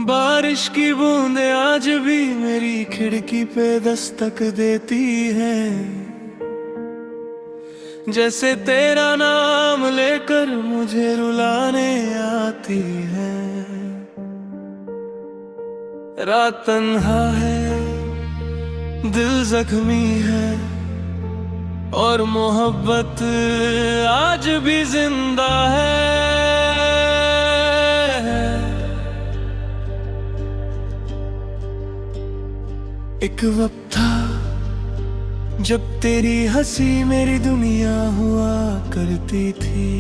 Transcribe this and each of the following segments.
बारिश की बूंदें आज भी मेरी खिड़की पे दस्तक देती हैं, जैसे तेरा नाम लेकर मुझे रुलाने आती है। रात तन्हा है, दिल जख्मी है, और मोहब्बत आज भी जिंदा है। एक वक्त था जब तेरी हंसी मेरी दुनिया हुआ करती थी,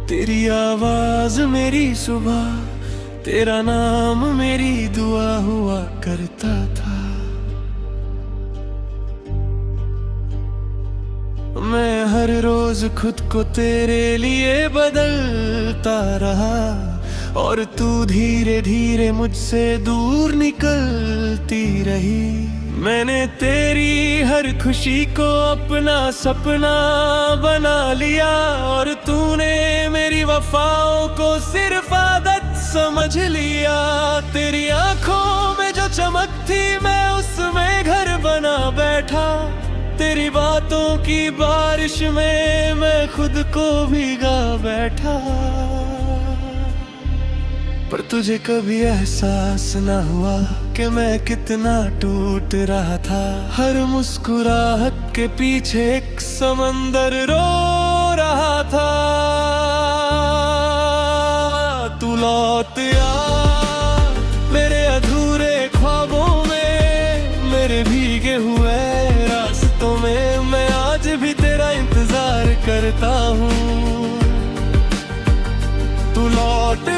तेरी आवाज मेरी सुबह, तेरा नाम मेरी दुआ हुआ करता था। मैं हर रोज खुद को तेरे लिए बदलता रहा, और तू धीरे धीरे मुझसे दूर निकलती रही। मैंने तेरी हर खुशी को अपना सपना बना लिया, और तूने मेरी वफाओं को सिर्फ आदत समझ लिया। तेरी आंखों में जो चमक थी मैं उसमें घर बना बैठा, तेरी बातों की बारिश में मैं खुद को भीगा बैठा। पर तुझे कभी एहसास न हुआ कि मैं कितना टूट रहा था। हर मुस्कुराहट के पीछे एक समंदर रो रहा था। तू लौट आ मेरे अधूरे ख्वाबों में, मेरे भीगे हुए रास्तों में। मैं आज भी तेरा इंतजार करता हूँ। तू लौट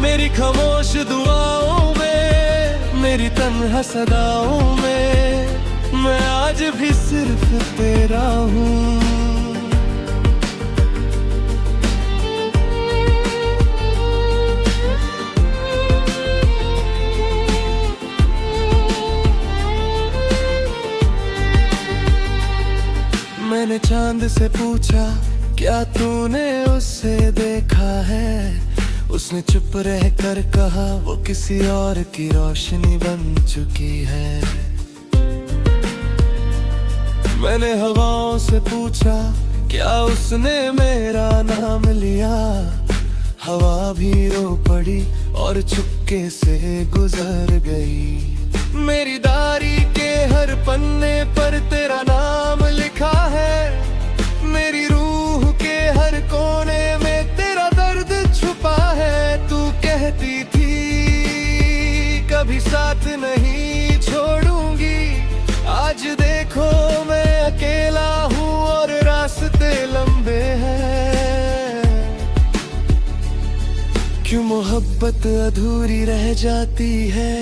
मेरी खामोश दुआओं में, मेरी तन्हा सदाओं में। मैं आज भी सिर्फ तेरा हूँ। मैंने चांद से पूछा क्या तूने उससे देखा है, उसने चुप रह कर कहा वो किसी और की रोशनी बन चुकी है। मैंने हवाओं से पूछा क्या उसने मेरा नाम लिया, हवा भी रो पड़ी और चुपके से गुजर गई। मेरी डायरी के हर पन्ने पर तेरा नाम लिखा है, मेरी रूह के हर कोने में तेरा दर्द छुपा है। तू कहती थी कभी साथ नहीं छोड़ूंगी, आज देखो मैं अकेला हूँ और रास्ते लंबे हैं। क्यों मोहब्बत अधूरी रह जाती है,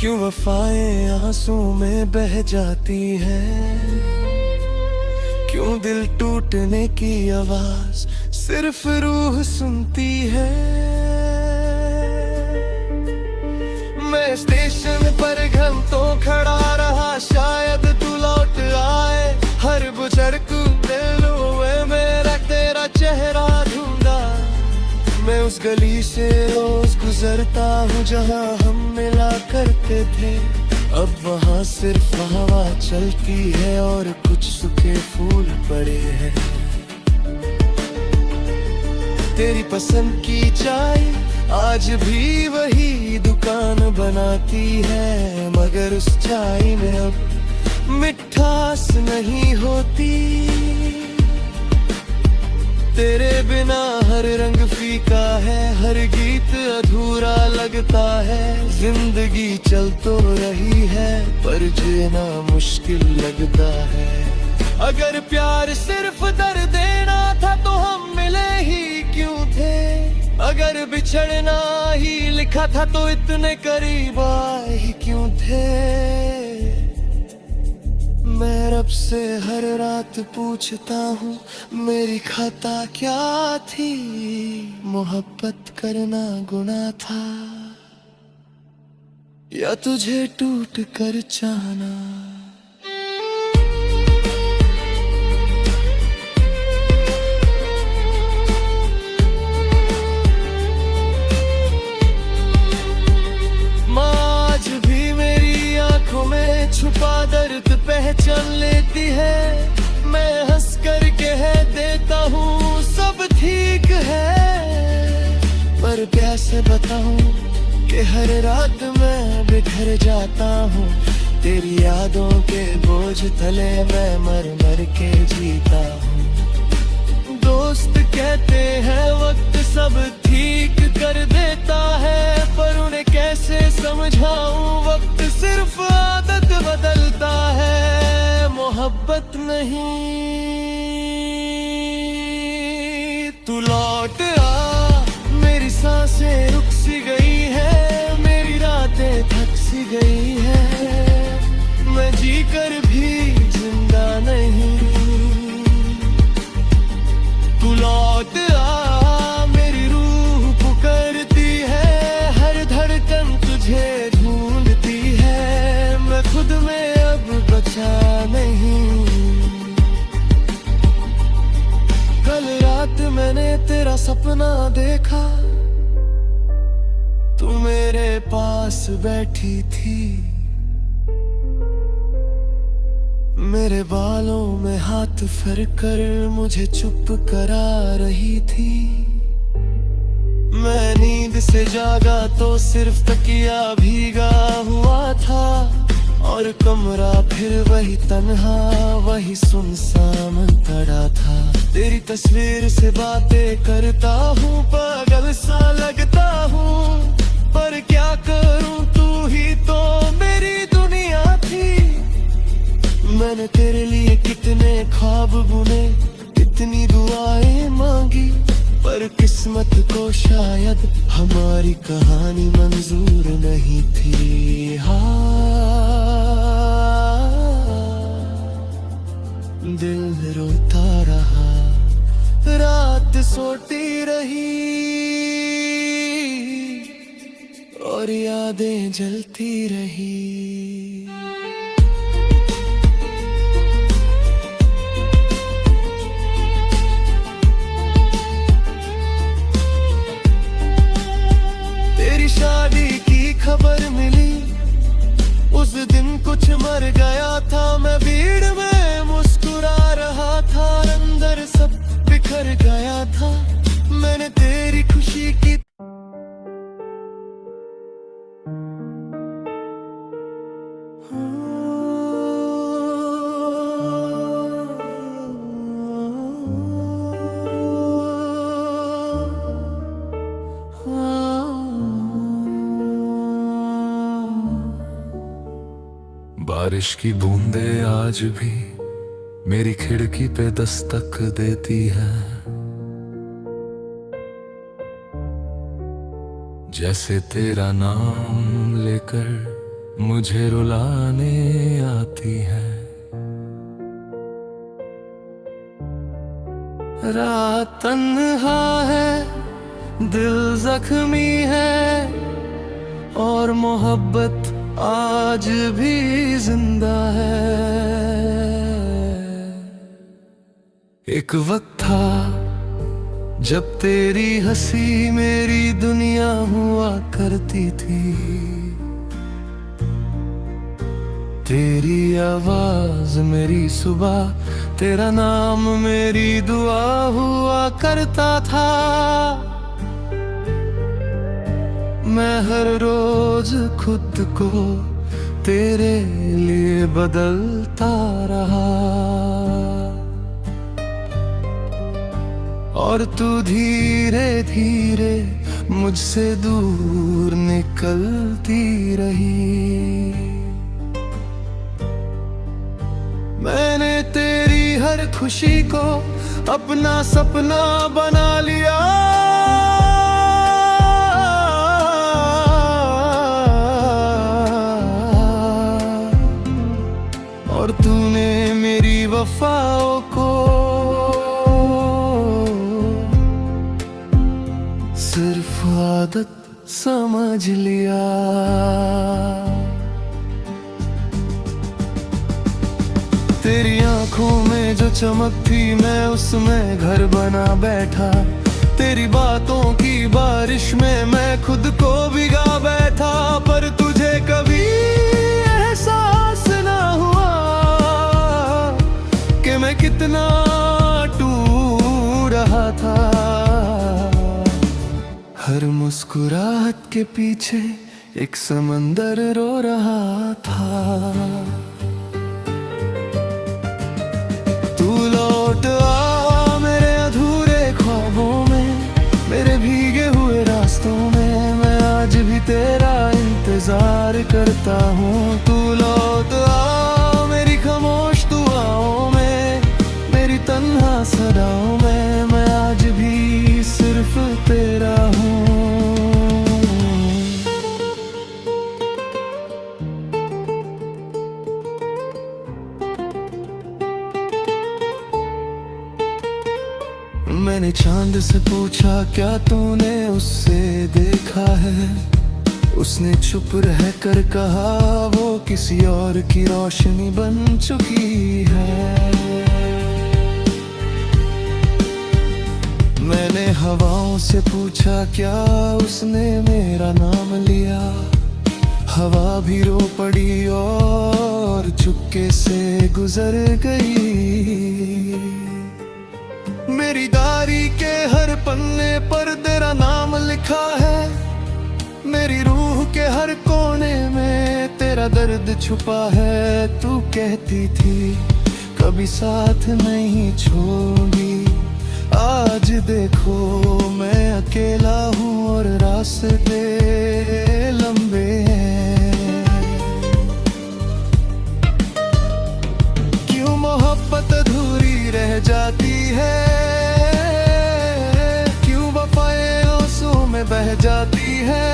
क्यों वफाएं आंसू में बह जाती हैं, क्यों दिल टूटने की आवाज सिर्फ रूह सुनती है। मैं स्टेशन पर घंटों खड़ा रहा, शायद तू लौट आए। हर बुजुर्ग दिल हुए मेरा तेरा चेहरा ढूंढा। मैं उस गली से रोज गुजरता हूँ जहाँ हम मिला करते थे, अब वहाँ सिर्फ हवा चलती है और कुछ सूखे फूल पड़े हैं। तेरी पसंद की चाय आज भी वही दुकान बनाती है, मगर उस चाय में अब मिठास नहीं होती। तेरे बिना हर रंग फीका है, हर गीत अधूरा लगता है। जिंदगी चल तो रही है पर जीना मुश्किल लगता है। अगर प्यार सिर्फ दर्द देना था तो हम मिले ही क्यों थे, अगर बिछड़ना ही लिखा था तो इतने करीब आए ही क्यों थे। मैं रब से हर रात पूछता हूँ मेरी खाता क्या थी, मोहब्बत करना गुनाह था या तुझे टूट कर चाहना। मान लेती है। मैं हंस कर कह देता हूँ सब ठीक है, पर कैसे बताऊं कि हर रात मैं बिखर जाता हूँ। तेरी यादों के बोझ तले मैं मर मर के जीता हूँ। दोस्त कहते हैं वक्त सब ठीक कर देता है, पर उन्हें कैसे समझाऊं वक्त सिर्फ आदत बदलता है, मोहब्बत नहीं। तू लौट आ, मेरी सांसें रुक सी गई है, मेरी रातें थक सी गई है, मैं जी कर भी जिंदा नहीं। तू लौट आ, मेरी रूह पुकारती है, हर धड़कन तुझे ढूंढती है, मैं खुद में अब बचा नहीं। कल रात मैंने तेरा सपना देखा, तू मेरे पास बैठी थी, मेरे बालों में हाथ फेर कर मुझे चुप करा रही थी। मैं नींद से जागा तो सिर्फ तकिया भीगा हुआ था, और कमरा फिर वही तन्हा वही सुनसान पड़ा था। तेरी तस्वीर से बातें करता हूँ, पागल सा लगता हूँ, पर क्या करूँ तू ही तो मेरी दुनिया थी। मैंने तेरे लिए कितने ख्वाब बुने, कितनी दुआएं मांगी, पर किस्मत को शायद हमारी कहानी मंजूर नहीं थी। हाँ, दिल रोता रहा, रात सोती रही, और यादें जलती रही। शादी की खबर मिली, उस दिन कुछ मर गया था, मैं भीड़ में मुस्कुरा रहा था, अंदर सब बिखर गया था। मैंने तेरी खुशी की बारिश की बूंदें आज भी मेरी खिड़की पे दस्तक देती है, जैसे तेरा नाम लेकर मुझे रुलाने आती है। रात तन्हा है, दिल जख्मी है, और मोहब्बत आज भी जिंदा है। एक वक्त था जब तेरी हंसी मेरी दुनिया हुआ करती थी, तेरी आवाज मेरी सुबह, तेरा नाम मेरी दुआ हुआ करता था। मैं हर रोज खुद को तेरे लिए बदलता रहा, और तू धीरे धीरे मुझसे दूर निकलती रही। मैंने तेरी हर खुशी को अपना सपना बना लिया, और तूने मेरी वफाओं को सिर्फ आदत समझ लिया। तेरी आंखों में जो चमक थी मैं उसमें घर बना बैठा, तेरी बातों की बारिश में मैं खुद को भिगा बैठा, पर तुझे कभी एहसास ना हुआ हर मुस्कुराहट के पीछे एक समंदर रो रहा था। तू लौट आ मेरे अधूरे ख्वाबों में, मेरे भीगे हुए रास्तों में। मैं आज भी तेरा इंतजार करता हूँ। तू लौट आ मेरी खामोश दुआओं में, मेरी तन्हा सदाओं में। मैं आज भी सिर्फ तेरा हूँ। मैंने चांद से पूछा क्या तूने उससे देखा है। उसने चुप रह कर कहा वो किसी और की रोशनी बन चुकी है। मैंने हवाओं से पूछा क्या उसने मेरा नाम लिया। हवा भी रो पड़ी और चुपके से गुजर गई। मेरी डायरी के हर पन्ने पर तेरा नाम लिखा है। मेरी रूह के हर कोने में तेरा दर्द छुपा है। तू कहती थी कभी साथ नहीं छोड़ूंगी। आज देखो मैं अकेला हूँ और रास्ते लंबे हैं। क्यों मोहब्बत अधूरी रह जाती है। क्यों वफाएं आंसू में बह जाती है।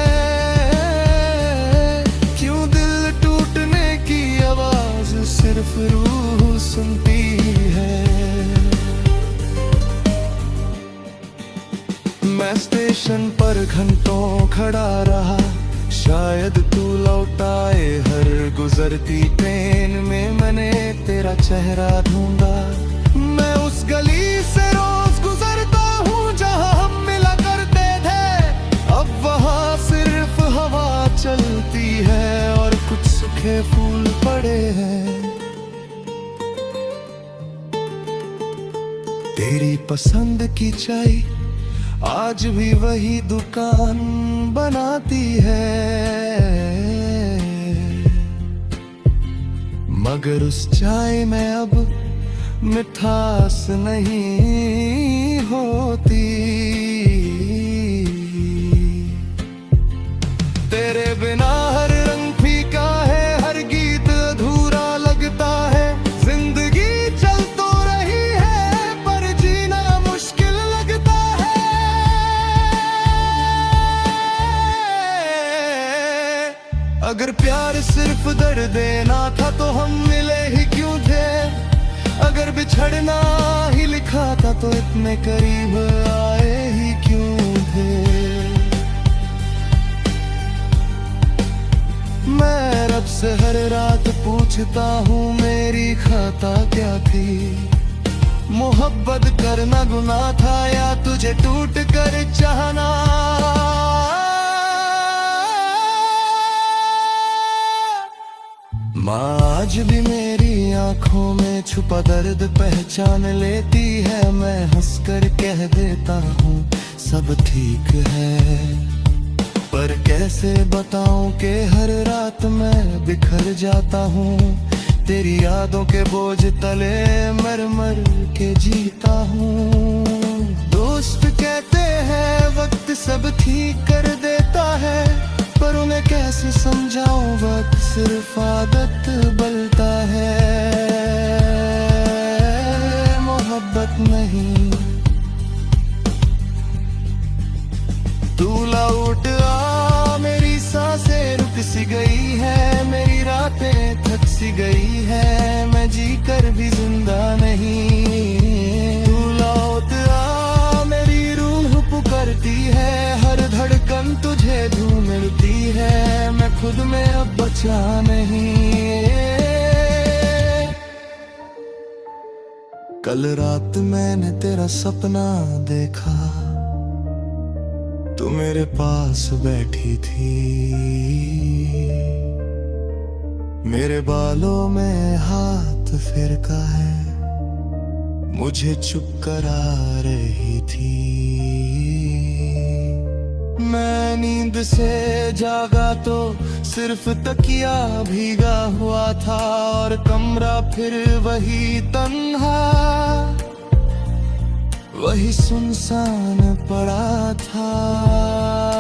क्यों दिल टूटने की आवाज सिर्फ रूह सुनती है। मैं स्टेशन पर घंटों खड़ा रहा, शायद तू लौट आए। हर गुजरती ट्रेन में मैंने तेरा चेहरा ढूंढा। मैं उस गली से रोज गुजरता हूँ जहाँ हम मिला करते थे। अब वहाँ सिर्फ हवा चलती है और कुछ सूखे फूल पड़े हैं। तेरी पसंद की चाय आज भी वही दुकान बनाती है। मगर उस चाय में अब मिठास नहीं होती। तेरे बिना हर रंग फीका है, हर गीत अधूरा लगता है। जिंदगी चल तो रही है पर जीना मुश्किल लगता है। अगर प्यार सिर्फ दर्द देना था तो हम मिले ही क्यों थे। अगर बिछड़ना ही लिखा था तो इतने करीब आए ही क्यों थे। मैं रब से हर रात पूछता हूँ मेरी खता क्या थी। मोहब्बत करना गुनाह था या तुझे टूट कर चाहना। माँ आज भी मेरी आंखों में छुपा दर्द पहचान लेती है। मैं हंसकर कह देता हूँ सब ठीक है, पर कैसे बताऊं कि हर रात मैं बिखर जाता हूँ। तेरी यादों के बोझ तले मर मर के जीता हूँ। दोस्त कहते हैं वक्त सब ठीक कर देता है, पर उन्हें कैसे समझाऊं वक्त सिर्फ आदत बदलता है। मोहब्बत नहीं। तू लौट आ मेरी सांसें रुक सी गई है। मेरी रातें थक सी गई है, मैं जी कर भी जिंदा नहीं। तू लौट आ मेरी रूह पुकारती है। हर धड़कन तुझे ढूंढती है, मैं खुद में अब बचा नहीं। कल रात मैंने तेरा सपना देखा, तू मेरे पास बैठी थी। मेरे बालों में हाथ फिरका है, मुझे चुप करा रही थी। मैं नींद से जागा तो सिर्फ तकिया भीगा हुआ था और कमरा फिर वही तन्हा, वही सुनसान पड़ा था।